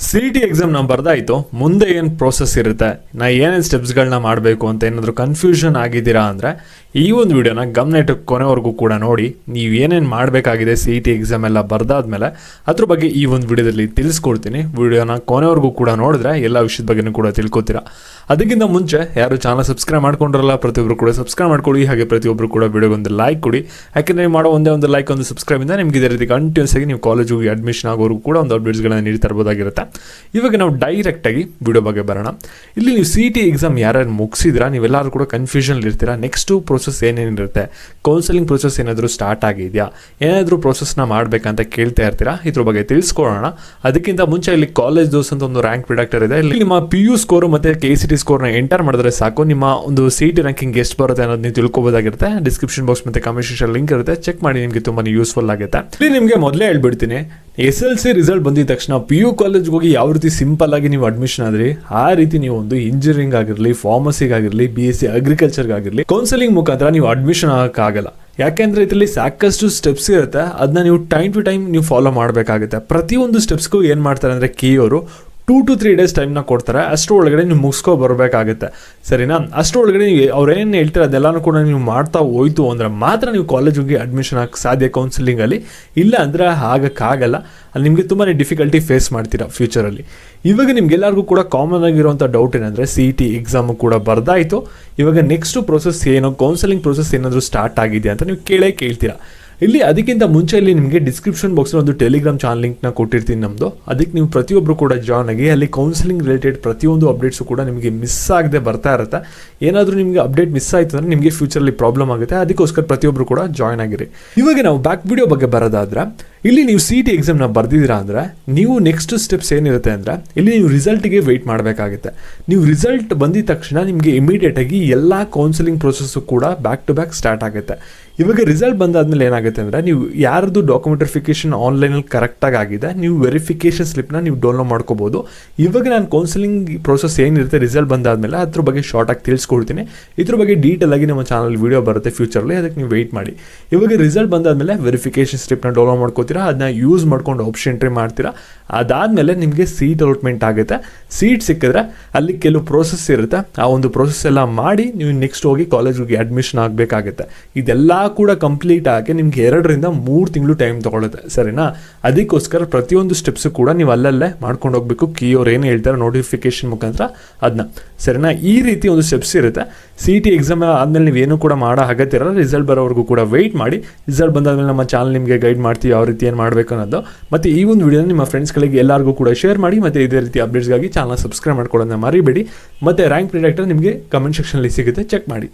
CT ಎಕ್ಸಾಮ್ನ ಬರ್ದಾಯಿತು, ಮುಂದೆ ಏನು process ಇರುತ್ತೆ, ನಾ ಏನೇನು ಸ್ಟೆಪ್ಸ್ಗಳನ್ನ ಮಾಡಬೇಕು ಅಂತ ಏನಾದರೂ ಕನ್ಫ್ಯೂಷನ್ ಆಗಿದ್ದೀರಾ ಅಂದರೆ ಈ ಒಂದು ವಿಡಿಯೋನ ಗಮನಿಟ್ಟು ಕೊನೆವರೆಗೂ ಕೂಡ ನೋಡಿ. ನೀವು ಏನೇನು ಮಾಡಬೇಕಾಗಿದೆ ಸಿ.ಟಿ ಎಕ್ಸಾಮ್ ಎಲ್ಲ ಬರ್ದಾದ್ಮೇಲೆ ಅದ್ರ ಬಗ್ಗೆ ಈ ಒಂದು ವಿಡಿಯೋದಲ್ಲಿ ತಿಳಿಸ್ಕೊಡ್ತೀನಿ. ವಿಡಿಯೋನ ಕೊನೆವರೆಗೂ ಕೂಡ ನೋಡಿದ್ರೆ ಎಲ್ಲ ವಿಷಯದ ಬಗ್ಗೆನೂ ಕೂಡ ತಿಳ್ಕೊತೀರಾ. ಅದಕ್ಕಿಂತ ಮುಂಚೆ ಯಾರು ಚಾನಲ್ ಸಬ್ಸ್ಕ್ರೈಬ್ ಮಾಡ್ಕೊಂಡ್ರಲ್ಲ ಪ್ರತಿಯೊಬ್ಬರು ಕೂಡ ಸಬ್ಸ್ಕ್ರೈಬ್ ಮಾಡ್ಕೊಳ್ಳಿ. ಹಾಗೆ ಪ್ರತಿಯೊಬ್ಬರು ಕೂಡ ವಿಡಿಯೋಗೊಂದು ಲೈಕ್ ಕೊಡಿ. ಯಾಕೆಂದರೆ ನೀವು ಮಾಡೋ ಒಂದೇ ಒಂದು ಲೈಕ್ ಒಂದು ಸಬ್ಸ್ಕ್ರೈಬಿಂದ ನಿಮಗೆ ಇದೇ ರೀತಿ ಕಂಟಿನ್ಯೂಸ್ ಆಗಿ ನೀವು ಕಾಲೇಜ್ ಹೋಗಿ ಅಡ್ಮಿಷನ್ ಆಗೋರು ಕೂಡ ಒಂದು ಅಪ್ಡೇಟ್ಸ್ಗಳನ್ನ ನೀಡ್ತಾ ಇರ್ಬೋದಾಗಿರುತ್ತೆ. ಇವಾಗ ನಾವು ಡೈರೆಕ್ಟಾಗಿ ವಿಡಿಯೋ ಬಗ್ಗೆ ಬರೋಣ. ಇಲ್ಲಿ ನೀವು ಸಿ.ಟಿ ಎಕ್ಸಾಮ್ ಯಾರ್ಯಾರು ಮುಗಿಸಿದ್ರಾ ನೀವೆಲ್ಲರೂ ಕೂಡ ಕನ್ಫ್ಯೂಷನ್ ಇರ್ತೀರಾ. ನೆಕ್ಸ್ಟು ಪ್ರೋಸೆಸ್ ಏನೇನಿರುತ್ತೆ, ಕೌನ್ಸಿಲಿಂಗ್ ಪ್ರೋಸೆಸ್ ಏನಾದರೂ ಸ್ಟಾರ್ಟ್ ಆಗಿದೆಯಾ, ಏನಾದರೂ ಪ್ರೋಸೆಸ್ನ ಮಾಡಬೇಕಂತ ಕೇಳ್ತಾ ಇರ್ತೀರಾ. ಇದ್ರ ಬಗ್ಗೆ ತಿಳಿಸ್ಕೊಳ್ಳೋಣ. ಅದಕ್ಕಿಂತ ಮುಂಚೆ ಇಲ್ಲಿ ಕಾಲೇಜ್ ದೋಸ್ ಅಂತ ಒಂದು ರ್ಯಾಂಕ್ ಪ್ರಿಡಕ್ಟರ್ ಇದೆ. ಇಲ್ಲಿ ನಿಮ್ಮ PU ಸ್ಕೋರ್ ಮತ್ತು Kcet ಸ್ಕೋರ್ನ ಎಂಟರ್ ಮಾಡಿದ್ರೆ ಸಾಕು, ನಿಮ್ಮ ಒಂದು ಸಿ.ಟಿ ರ್ಯಾಂಕಿಂಗ್ ಎಷ್ಟು ಬರುತ್ತೆ ಅನ್ನೋದು ನೀವು ತಿಳ್ಕೊಬೋದಾಗಿರುತ್ತೆ. ಡಿಸ್ಕ್ರಿಪ್ಷನ್ ಬಾಕ್ಸ್ ಮತ್ತು ಕಮೆಂಟ್ ಸೆಕ್ಷನ್ ಲಿಂಕ್ ಇರುತ್ತೆ, ಚೆಕ್ ಮಾಡಿ, ನಿಮಗೆ ತುಂಬಾ ಯೂಸ್ಫುಲ್ ಆಗುತ್ತೆ. ಇಲ್ಲಿ ನಿಮಗೆ ಮೊದಲೇ ಹೇಳ್ಬಿಡ್ತೀನಿ, SLC ರಿಸಲ್ಟ್ ಬಂದಿದ ತಕ್ಷಣ PU ಕಾಲೇಜ್ಗೆ ಹೋಗಿ ಯಾವ ರೀತಿ ಸಿಂಪಲ್ ಆಗಿ ನೀವು ಅಡ್ಮಿಷನ್ ಆದ್ರಿ ಆ ರೀತಿ ನೀವು ಒಂದು ಇಂಜಿನಿಯರಿಂಗ್ ಆಗಿರಲಿ, ಫಾರ್ಮಸಿಗಾಗಿರಲಿ, BSc ಅಗ್ರಿಕಲ್ಚರ್ಗಾಗಿರಲಿ ಕೌನ್ಸಿಲಿಂಗ್ ಮುಖಾಂತರ ನೀವು ಅಡ್ಮಿಷನ್ ಆಗೋಕ್ಕಾಗಲ್ಲ. ಯಾಕೆಂದರೆ ಇದರಲ್ಲಿ ಸಾಕಷ್ಟು ಸ್ಟೆಪ್ಸ್ ಇರುತ್ತೆ, ಅದನ್ನ ನೀವು ಟೈಮ್ ಟು ಟೈಮ್ ನೀವು ಫಾಲೋ ಮಾಡಬೇಕಾಗುತ್ತೆ. ಪ್ರತಿಯೊಂದು ಸ್ಟೆಪ್ಸ್ಗೂ ಏನು ಮಾಡ್ತಾರೆ ಅಂದರೆ ಅವರು 2 to 3 days ಟೈಮ್ನ ಕೊಡ್ತಾರೆ. ಅಷ್ಟರ ಒಳಗಡೆ ನೀವು ಮುಗಿಸ್ಕೊ ಬರಬೇಕಾಗುತ್ತೆ, ಸರಿನಾ? ಅಷ್ಟರ ಒಳಗಡೆ ನೀವು ಅವ್ರು ಏನು ಹೇಳ್ತಾರೆ ಅದೆಲ್ಲನೂ ಕೂಡ ನೀವು ಮಾಡ್ತಾ ಹೋಯ್ತು ಅಂದರೆ ಮಾತ್ರ ನೀವು ಕಾಲೇಜಿಗೆ ಅಡ್ಮಿಷನ್ ಆಗಕ್ಕೆ ಸಾಧ್ಯ ಕೌನ್ಸಿಲಿಂಗಲ್ಲಿ. ಇಲ್ಲ ಅಂದರೆ ಆಗಕ್ಕಾಗಲ್ಲ. ಅಲ್ಲಿ ನಿಮಗೆ ತುಂಬಾ ಡಿಫಿಕಲ್ಟಿ ಫೇಸ್ ಮಾಡ್ತೀರಾ ಫ್ಯೂಚರಲ್ಲಿ. ಇವಾಗ ನಿಮ್ಗೆಲ್ಲರಿಗೂ ಕೂಡ ಕಾಮನ್ ಆಗಿರುವಂಥ ಡೌಟ್ ಏನಂದರೆ ಸಿ.ಟಿ ಎಕ್ಸಾಮು ಕೂಡ ಬರ್ದಾಯಿತು, ಇವಾಗ ನೆಕ್ಸ್ಟ್ ಪ್ರೋಸೆಸ್ ಏನು, ಕೌನ್ಸಿಲಿಂಗ್ ಪ್ರೋಸೆಸ್ ಏನಾದರೂ ಸ್ಟಾರ್ಟ್ ಆಗಿದೆಯಾ ಅಂತ ನೀವು ಕೇಳ್ತೀರಾ. ಇಲ್ಲಿ ಅದಕ್ಕಿಂತ ಮುಂಚೆ ಇಲ್ಲಿ ನಿಮಗೆ ಡಿಸ್ಕ್ರಿಪ್ಷನ್ ಬಾಕ್ಸಲ್ಲಿ ಒಂದು ಟೆಲಿಗ್ರಾಮ್ ಚಾನಲ್ ಲಿಂಕ್ನ ಕೊಟ್ಟಿರ್ತೀನಿ ನಮ್ಮದು. ಅದಕ್ಕೆ ನೀವು ಪ್ರತಿಯೊಬ್ಬರು ಕೂಡ ಜಾಯ್ನ್ ಆಗಿ ಅಲ್ಲಿ ಕೌನ್ಸಿಲಿಂಗ್ ರಿಲೇಟೆಡ್ ಪ್ರತಿಯೊಂದು ಅಪ್ಡೇಟ್ಸು ಕೂಡ ನಿಮಗೆ ಮಿಸ್ ಆಗದೆ ಬರ್ತಾ ಇರುತ್ತೆ. ಏನಾದರೂ ನಿಮಗೆ ಅಪ್ಡೇಟ್ ಮಿಸ್ ಆಯಿತು ಅಂದರೆ ನಿಮಗೆ ಫ್ಯೂಚರಲ್ಲಿ ಪ್ರಾಬ್ಲಮ್ ಆಗುತ್ತೆ. ಅದಕ್ಕೋಸ್ಕರ ಪ್ರತಿಯೊಬ್ಬರು ಕೂಡ ಜಾಯ್ನ್ ಆಗಿರಿ. ಇವಾಗ ನಾವು ಬ್ಯಾಕ್ ವಿಡಿಯೋ ಬಗ್ಗೆ ಬರೋದಾದ್ರೆ, ಇಲ್ಲಿ ನೀವು ಸಿ.ಟಿ ಎಕ್ಸಾಮ್ನ ಬರ್ದಿದ್ದೀರಾ ಅಂದರೆ ನೀವು ನೆಕ್ಸ್ಟ್ ಸ್ಟೆಪ್ಸ್ ಏನಿರುತ್ತೆ ಅಂದರೆ ಇಲ್ಲಿ ನೀವು ರಿಸಲ್ಟ್ಗೆ ವೆಯ್ಟ್ ಮಾಡಬೇಕಾಗುತ್ತೆ. ನೀವು ರಿಸಲ್ಟ್ ಬಂದಿದ ತಕ್ಷಣ ನಿಮಗೆ ಇಮಿಡಿಯೇಟಾಗಿ ಎಲ್ಲ ಕೌನ್ಸಿಲಿಂಗ್ ಪ್ರೊಸೆಸ್ಸು ಕೂಡ ಬ್ಯಾಕ್ ಟು ಬ್ಯಾಕ್ ಸ್ಟಾರ್ಟ್ ಆಗುತ್ತೆ. ಇವಾಗ ರಿಸಲ್ಟ್ ಬಂದಾದ್ಮೇಲೆ ಏನಾಗುತ್ತೆ ಅಂದರೆ ನೀವು ಯಾರ್ದು ಡಾಕ್ಯುಮೆಂಟ್ ವೆರಿಫಿಕೇಷನ್ ಆನ್ಲೈನಲ್ಲಿ ಕರೆಕ್ಟಾಗಿ ಆಗಿದೆ, ನೀವು ವೆರಿಫಿಕೇಷನ್ ಸ್ಲಿಪ್ನ ನೀವು ಡೌನ್ಲೋಡ್ ಮಾಡ್ಕೋಬೋದು. ಇವಾಗ ನಾನು ಕೌನ್ಸಿಲಿಂಗ್ ಪ್ರೋಸೆಸ್ ಏನಿರುತ್ತೆ ರಿಸಲ್ಟ್ ಬಂದಾದ್ಮೇಲೆ ಅದ್ರ ಬಗ್ಗೆ ಶಾರ್ಟಾಗಿ ತಿಳಿಸ್ಕೊಡ್ತೀನಿ. ಇದ್ರ ಬಗ್ಗೆ ಡೀಟೇಲ್ ಆಗಿ ನಮ್ಮ ಚಾನಲ್ ವಿಡಿಯೋ ಬರುತ್ತೆ ಫ್ಯೂಚರಲ್ಲಿ, ಅದಕ್ಕೆ ನೀವು ವೆಯ್ಟ್ ಮಾಡಿ. ಇವಾಗ ರಿಸಲ್ಟ್ ಬಂದಾದ್ಮೇಲೆ ವೆರಿಫಿಕೇಷನ್ ಸ್ಲಿಪ್ನ ಡೌನ್ಲೋಡ್ ಮಾಡ್ಕೋತೀರಾ, ಅದನ್ನ ಯೂಸ್ ಮಾಡ್ಕೊಂಡು ಆಪ್ಷನ್ ಎಂಟ್ರಿ ಮಾಡ್ತೀರಾ. ಅದಾದಮೇಲೆ ನಿಮಗೆ ಸೀಟ್ ಅಲಾಟ್ಮೆಂಟ್ ಆಗುತ್ತೆ. ಸೀಟ್ ಸಿಕ್ಕಿದ್ರೆ ಅಲ್ಲಿ ಕೆಲವು ಪ್ರೋಸೆಸ್ ಇರುತ್ತೆ, ಆ ಒಂದು ಪ್ರೋಸೆಸ್ ಎಲ್ಲ ಮಾಡಿ ನೀವು ನೆಕ್ಸ್ಟ್ ಹೋಗಿ ಕಾಲೇಜಿಗೆ ಅಡ್ಮಿಷನ್ ಆಗಬೇಕಾಗುತ್ತೆ. ಇದೆಲ್ಲ ಕೂಡ ಕಂಪ್ಲೀಟ್ ಆಗಿ ನಿಮ್ಗೆ 2 ರಿಂದ 3 ತಿಂಗಳು ಟೈಮ್ ತೊಗೊಳುತ್ತೆ, ಸರಿನಾ? ಅದಕ್ಕೋಸ್ಕರ ಪ್ರತಿಯೊಂದು ಸ್ಟೆಪ್ಸು ಕೂಡ ನೀವು ಅಲ್ಲಲ್ಲೇ ಮಾಡ್ಕೊಂಡು ಹೋಗಬೇಕು. ಅವ್ರು ಏನು ಹೇಳ್ತಾರೆ ನೋಟಿಫಿಕೇಶನ್ ಮುಖಾಂತರ ಅದನ್ನ, ಸರಿನಾ? ಈ ರೀತಿ ಒಂದು ಸ್ಟೆಪ್ಸ್ ಇರುತ್ತೆ. ಸಿ.ಟಿ ಎಕ್ಸಾಮ್ ಆದಮೇಲೆ ನೀವೇನು ಕೂಡ ಮಾಡೋ ಅಗತ್ಯ ಇರಲ್ಲ. ರಿಸಲ್ಟ್ ಬರೋವರೆಗೂ ಕೂಡ ವೆಯ್ಟ್ ಮಾಡಿ. ರಿಸಲ್ಟ್ ಬಂದಾದ್ಮೇಲೆ ನಮ್ಮ ಚಾನಲ್ ನಿಮಗೆ ಗೈಡ್ ಮಾಡ್ತೀವಿ ಯಾವ ರೀತಿ ಏನು ಮಾಡಬೇಕು ಅನ್ನೋದು. ಮತ್ತು ಈ ಒಂದು ವಿಡಿಯೋನ ನಿಮ್ಮ ಫ್ರೆಂಡ್ಸ್ಗಳಿಗೆ ಎಲ್ಲರಿಗೂ ಕೂಡ ಶೇರ್ ಮಾಡಿ. ಮತ್ತು ಇದೇ ರೀತಿ ಅಪ್ಡೇಟ್ಸ್ಗಾಗಿ ಚಾನಲ್ ಸಬ್ಸ್ಕ್ರೈಬ್ ಮಾಡ್ಕೊಳ್ಳೋದನ್ನ ಮರಿಬೇಡಿ. ಮತ್ತು ರ್ಯಾಂಕ್ ಪ್ರಿಡಕ್ಟರ್ ನಿಮಗೆ ಕಮೆಂಟ್ ಸೆಕ್ಷನಲ್ಲಿ ಸಿಗುತ್ತೆ, ಚೆಕ್ ಮಾಡಿ.